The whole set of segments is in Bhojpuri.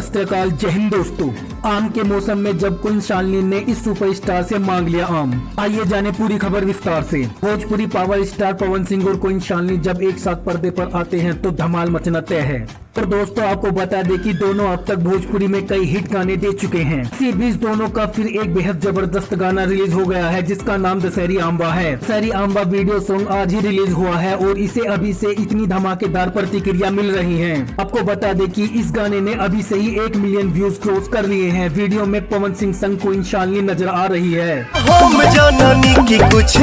सत श्री अकाल, जय हिंद दोस्तों। आम के मौसम में जब कुन शालिनी ने इस सुपरस्टार से मांग लिया आम, आइए जाने पूरी खबर विस्तार से। भोजपुरी पावर स्टार पवन सिंह और कुन शालिनी जब एक साथ पर्दे पर आते हैं तो धमाल मचना तय है। और दोस्तों आपको बता दें कि दोनों अब तक भोजपुरी में कई हिट गाने दे चुके हैं। इसी बीच दोनों का फिर एक बेहद जबरदस्त गाना रिलीज हो गया है जिसका नाम दशहरी आंबा है। दशहरी आंबा वीडियो सॉन्ग आज ही रिलीज हुआ है और इसे अभी से इतनी धमाकेदार प्रतिक्रिया मिल रही है। आपको बता दें कि इस गाने ने अभी से ही 1 मिलियन व्यूज क्रॉस कर लिए हैं। वीडियो में पवन सिंह संग कुन शालिनी नजर आ रही है। हम जाननी की कुछ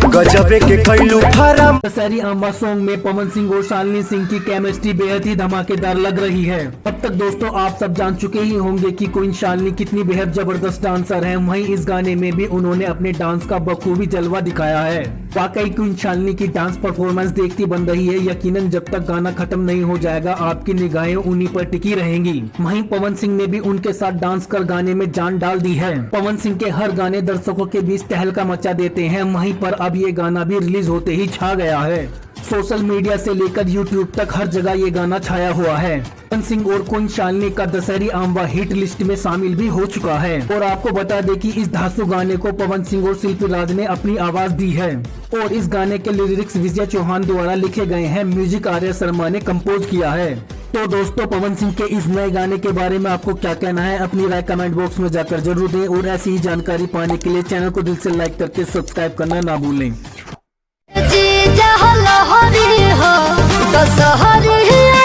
गजबे के कैलू फरम। दशहरी आंबा सॉन्ग में पवन सिंह और शालिनी सिंह की केमिस्ट्री बेहद ही धमाकेदार लग रही है। अब तक दोस्तों आप सब जान चुके ही होंगे कि कुन शालिनी कितनी बेहद जबरदस्त डांसर हैं। वहीं इस गाने में भी उन्होंने अपने डांस का बखूबी जलवा दिखाया है। वाकई कुन शालिनी की डांस परफॉर्मेंस देखती बन रही है। यकीनन जब तक गाना खत्म नहीं हो जाएगा आपकी निगाहें उन्हीं पर टिकी रहेंगी। वहीं पवन सिंह ने भी उनके साथ डांस कर गाने में जान डाल दी है। पवन सिंह के हर गाने दर्शकों के बीच तहलका मचा देते हैं। वहीं पर अब ये गाना भी रिलीज होते ही छा गया है। सोशल मीडिया से लेकर यूट्यूब तक हर जगह ये गाना छाया हुआ है। पवन सिंह और कुन शालिनी का दशहरी आंबा हिट लिस्ट में शामिल भी हो चुका है। और आपको बता दें कि इस धांसू गाने को पवन सिंह और शिल्पी राज ने अपनी आवाज दी है और इस गाने के लिरिक्स विजय चौहान द्वारा लिखे गए हैं। म्यूजिक आर्या शर्मा ने कंपोज किया है। तो दोस्तों पवन सिंह के इस नए गाने के बारे में आपको क्या कहना है, अपनी राय कमेंट बॉक्स में जाकर जरूर दें। और ऐसी ही जानकारी पाने के लिए चैनल को दिल से लाइक करके सब्सक्राइब करना ना भूलें। दशहरी